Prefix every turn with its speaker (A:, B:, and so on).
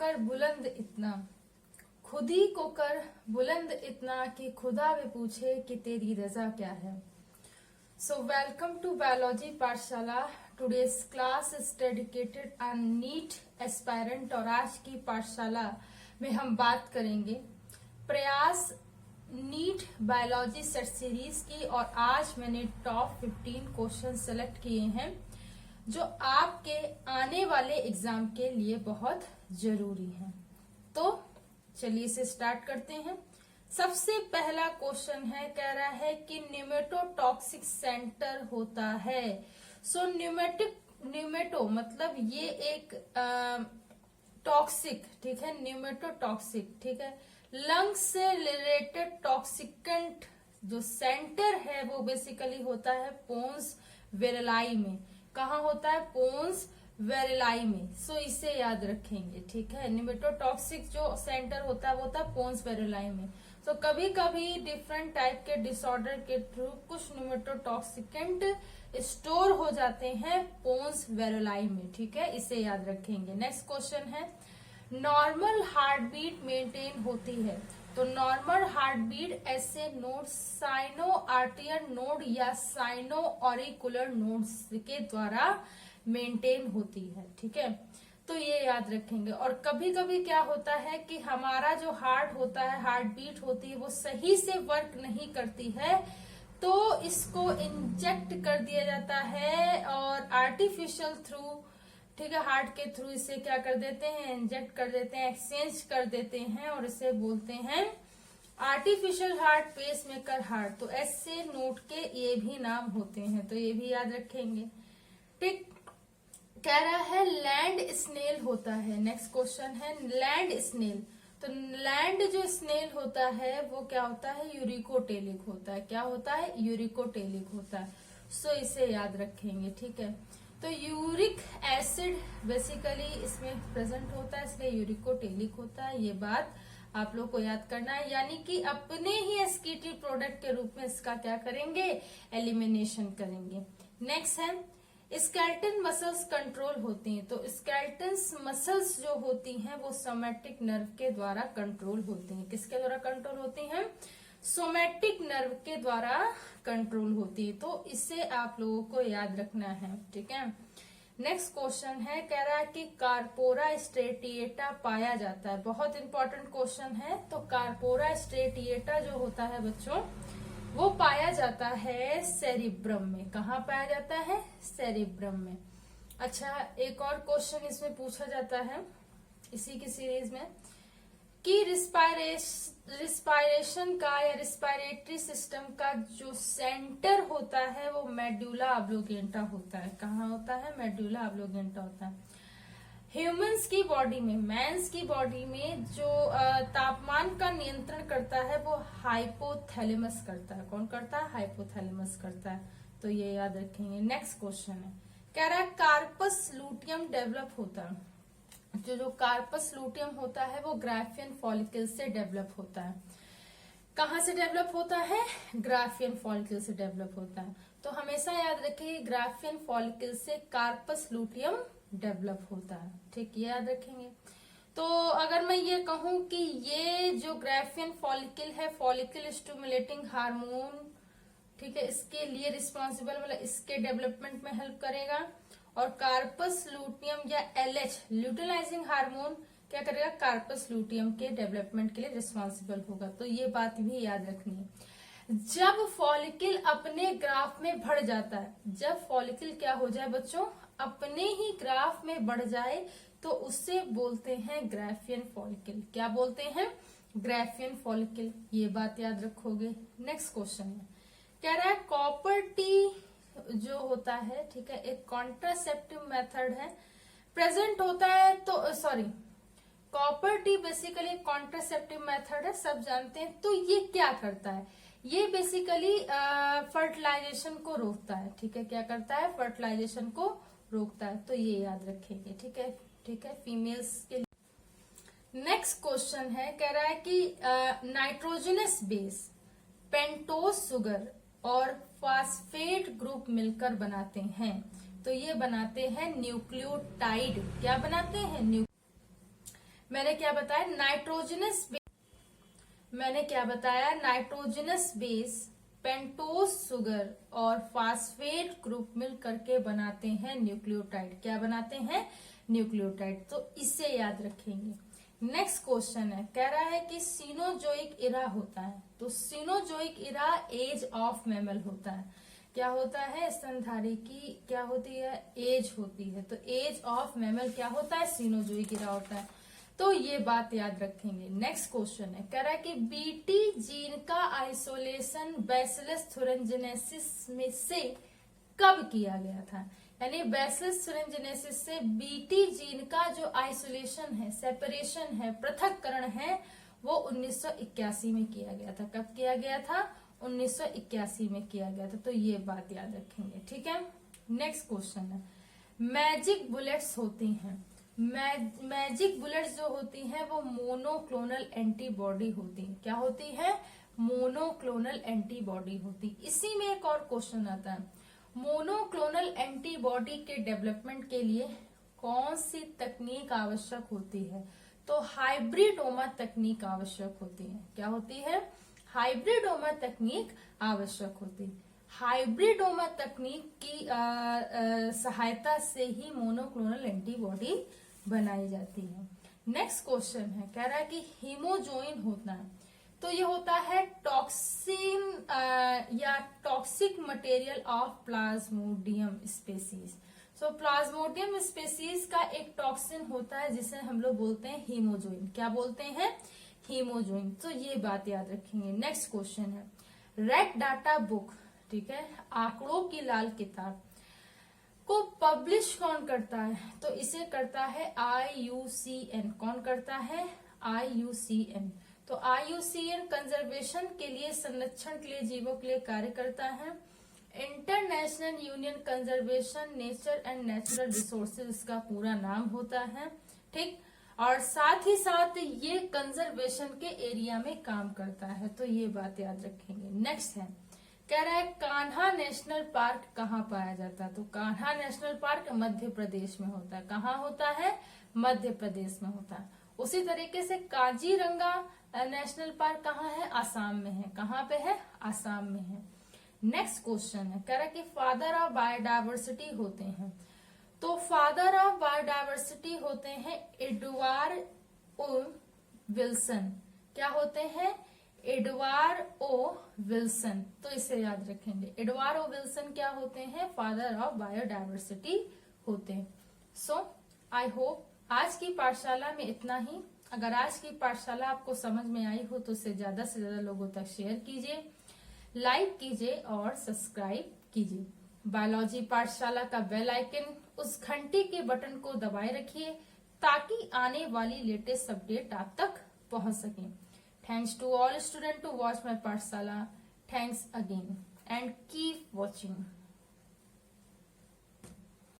A: कर बुलंद इतना, खुद ही को कर बुलंद इतना कि खुदा भी पूछे कि तेरी रजा क्या है। सो वेलकम टू बायोलॉजी पाठशाला। Today's class is dedicated on NEET aspirant और आज की पाठशाला में हम बात करेंगे प्रयास नीट बायोलॉजी सेट सीरीज की। और आज मैंने टॉप 15 क्वेश्चन सेलेक्ट किए हैं जो आपके आने वाले एग्जाम के लिए बहुत जरूरी है। तो चलिए इसे स्टार्ट करते हैं। सबसे पहला क्वेश्चन है, कह रहा है कि न्यूमेटोटॉक्सिक सेंटर होता है। सो न्यूमेटो मतलब ये एक टॉक्सिक, ठीक है, न्यूमेटोटॉक्सिक, ठीक है, लंग्स से रिलेटेड टॉक्सिकेंट जो सेंटर है वो बेसिकली होता है पोन्स वेरेलाई में। कहाँ होता है? पोन्स वेरेलाई में। सो इसे याद रखेंगे, ठीक है। न्यूमेटोटॉक्सिक जो सेंटर होता है वो होता है पोन्स वेरेलाई में। तो कभी कभी डिफरेंट टाइप के डिसऑर्डर के थ्रू कुछ न्यूमेटोटॉक्सिकेंट स्टोर हो जाते हैं पोन्स वेरेलाई में, ठीक है, इसे याद रखेंगे। नेक्स्ट क्वेश्चन है, नॉर्मल हार्ट बीट मेंटेन होती है। तो नॉर्मल हार्ट बीट ऐसे नोड साइनो आर्टियर नोड या साइनो ऑरिकुलर नोड्स के द्वारा मेंटेन होती है, ठीक है, तो ये याद रखेंगे। और कभी कभी क्या होता है कि हमारा जो हार्ट होता है, हार्ट बीट होती है, वो सही से वर्क नहीं करती है तो इसको इंजेक्ट कर दिया जाता है और आर्टिफिशियल थ्रू, ठीक है, हार्ट के थ्रू इसे क्या कर देते हैं, इंजेक्ट कर देते हैं, एक्सचेंज कर देते हैं और इसे बोलते हैं artificial heart, pacemaker heart. तो ऐसे नोट के ये भी नाम होते हैं, तो ये भी याद रखेंगे, ठीक। कह रहा है लैंड स्नेल होता है। नेक्स्ट क्वेश्चन है लैंड स्नेल। तो लैंड जो स्नेल होता है वो क्या होता है? यूरिकोटेलिक होता है। क्या होता है? यूरिकोटेलिक होता है। सो इसे याद रखेंगे, ठीक है। तो यूरिक एसिड बेसिकली इसमें प्रेजेंट होता है, इसलिए यूरिकोटेलिक होता है। ये बात आप लोग को याद करना है, यानी कि अपने ही एस्कीटी प्रोडक्ट के रूप में इसका क्या करेंगे? एलिमिनेशन करेंगे। नेक्स्ट है स्केलेटन मसल्स कंट्रोल होती हैं। तो स्केलेटन मसल्स जो होती हैं वो सोमैटिक नर्व के द्वारा कंट्रोल होती हैं। किसके द्वारा कंट्रोल होती हैं? सोमैटिक नर्व के द्वारा कंट्रोल होती है। तो इसे आप लोगों को याद रखना है, ठीक है। नेक्स्ट क्वेश्चन है, कह रहा है कि कार्पोरा स्ट्रेटिएटा पाया जाता है। बहुत इंपॉर्टेंट क्वेश्चन है। तो कार्पोरा स्ट्रेटिएटा जो होता है बच्चों वो पाया जाता है सेरिब्रम में। कहाँ पाया जाता है? सेरिब्रम में। अच्छा, एक और क्वेश्चन इसमें पूछा जाता है इसी की सीरीज में कि रिस्पायरेशन का या रिस्पायरेटरी सिस्टम का जो सेंटर होता है वो मेडुला ऑब्लोगेंटा होता है। कहाँ होता है? मेडुला ऑब्लोगेंटा होता है। ह्यूमंस की बॉडी में, मैंस की बॉडी में जो तापमान का नियंत्रण करता है वो हाइपोथैलेमस करता है। कौन करता है? हाइपोथैलेमस करता है। तो ये याद रखेंगे। नेक्स्ट क्वेश्चन है, कह रहा है कार्पस लूटियम डेवलप होता है। जो कार्पस लूटियम होता है वो ग्राफियन फॉलिकल से डेवलप होता है। कहाँ से डेवलप होता है? ग्राफियन फॉलिकल से डेवलप होता है। तो हमेशा याद रखिए ग्राफियन फॉलिकल से कार्पस लूटियम डेवलप होता है, ठीक, ये याद रखेंगे। तो अगर मैं ये कहूं कि ये जो ग्राफियन फॉलिकल है, फॉलिकल स्टिमुलेटिंग हार्मोन, ठीक है, इसके लिए रिस्पॉन्सिबल, मतलब इसके डेवलपमेंट में हेल्प करेगा। और कार्पस लूटियम या एलएच ल्यूटिलाइजिंग हार्मोन क्या करेगा? कार्पस लूटियम के डेवलपमेंट के लिए रिस्पॉन्सिबल होगा। तो ये बात भी याद रखनी है। जब फॉलिकल अपने ग्राफ में बढ़ जाता है, जब फॉलिकल क्या हो जाए बच्चों? अपने ही ग्राफ में बढ़ जाए तो उससे बोलते हैं ग्राफियन फॉलिकल। क्या बोलते हैं? Graafian follicle. ये बात याद रखोगे। नेक्स्ट क्वेश्चन है, कह रहा है कॉपर टी जो होता है, ठीक है, एक कॉन्ट्रासेप्टिव मेथड है, प्रेजेंट होता है। तो sorry, copper T basically contraceptive method है, सब जानते हैं। तो ये क्या करता है? ये बेसिकली फर्टिलाइजेशन को रोकता है, ठीक है। क्या करता है? फर्टिलाइजेशन को रोकता है। तो ये याद रखेंगे, ठीक है, ठीक है, फीमेल्स के लिए। नेक्स्ट क्वेश्चन है, कह रहा है कि नाइट्रोजनस बेस पेंटोज शुगर और फास्फेट ग्रुप मिलकर बनाते हैं। तो ये बनाते हैं न्यूक्लियोटाइड। क्या बनाते हैं? मैंने क्या बताया, नाइट्रोजनस बेस पेंटोज शुगर और फास्फेट ग्रुप मिल करके बनाते हैं न्यूक्लियोटाइड। क्या बनाते हैं, न्यूक्लियोटाइड। तो इसे याद रखेंगे। नेक्स्ट क्वेश्चन है, कह रहा है कि सीनोजोइक इरा होता है। तो Cenozoic era age of mammal होता है। क्या होता है, स्तनधारी की क्या होती है, एज होती है। तो एज ऑफ मैमल क्या होता है, सीनोजोइक इरा होता है। तो ये बात याद रखेंगे। नेक्स्ट क्वेश्चन है, कह रहा है कि बीटी जीन का आइसोलेशन बैसिलस थुरिंजिनेसिस में से कब किया गया था। यानी बैसिलस थुरिंजिनेसिस से बीटी जीन का जो आइसोलेशन है, सेपरेशन है, पृथक्करण है, वो 1981 में किया गया था। कब किया गया था, 1981 में किया गया था। तो ये बात याद रखेंगे, ठीक है। नेक्स्ट क्वेश्चन है, मैजिक बुलेट्स होती हैं। मैजिक बुलेट्स जो होती हैं वो मोनोक्लोनल एंटीबॉडी होती है। क्या होती है, मोनोक्लोनल एंटीबॉडी होती। इसी में एक और क्वेश्चन आता है, मोनोक्लोनल एंटीबॉडी के डेवलपमेंट के लिए कौन सी तकनीक आवश्यक होती है। तो हाइब्रिडोमा तकनीक आवश्यक होती है। क्या होती है, हाइब्रिडोमा तकनीक आवश्यक होती है। हाइब्रिडोमा तकनीक की सहायता से ही मोनोक्लोनल एंटीबॉडी बनाई जाती है। नेक्स्ट क्वेश्चन है, कह रहा है कि हीमोजोइन होता है। तो ये होता है टॉक्सिन या toxic material of Plasmodium species. So Plasmodium species का एक टॉक्सिन होता है जिसे हम लोग बोलते हैं हीमोजोइन। क्या बोलते हैं, हीमोजोइन। तो ये बात याद रखेंगे। नेक्स्ट क्वेश्चन है, रेड डाटा बुक, ठीक है, आंकड़ों की लाल किताब को पब्लिश कौन करता है। तो इसे करता है IUCN। कौन करता है, IUCN। तो IUCN कंजर्वेशन के लिए, संरक्षण के लिए, जीवों के लिए कार्य करता है। International union conservation nature and natural resources इसका पूरा नाम होता है, ठीक। और साथ ही साथ ये कंजर्वेशन के एरिया में काम करता है। तो ये बात याद रखेंगे। नेक्स्ट है, कह रहा है कान्हा नेशनल पार्क कहाँ पाया जाता है। तो कान्हा नेशनल पार्क मध्य प्रदेश में होता है। कहाँ होता है, मध्य प्रदेश में होता है। उसी तरीके से काजीरंगा नेशनल पार्क कहाँ है, आसाम में है। कहाँ पे है, आसाम में है। नेक्स्ट क्वेश्चन है, कह रहा है कि फादर ऑफ बायोडाइवर्सिटी होते हैं। तो फादर ऑफ बायोडाइवर्सिटी होते हैं एडवर्ड ओ विल्सन। क्या होते हैं, एडवर्ड ओ विल्सन। तो इसे याद रखेंगे। एडवर्ड ओ विल्सन क्या होते हैं, फादर ऑफ बायोडाइवर्सिटी होते हैं। सो आई होप आज की पाठशाला में इतना ही। अगर आज की पाठशाला आपको समझ में आई हो तो उसे ज्यादा से ज्यादा लोगों तक शेयर कीजिए, लाइक कीजिए और सब्सक्राइब कीजिए। बायोलॉजी पाठशाला का बेल आइकन, उस घंटी के बटन को दबाए रखिए ताकि आने वाली लेटेस्ट अपडेट आप तक पहुंच सके। Thanks to all students to watch my Pathshala. Thanks again and keep watching.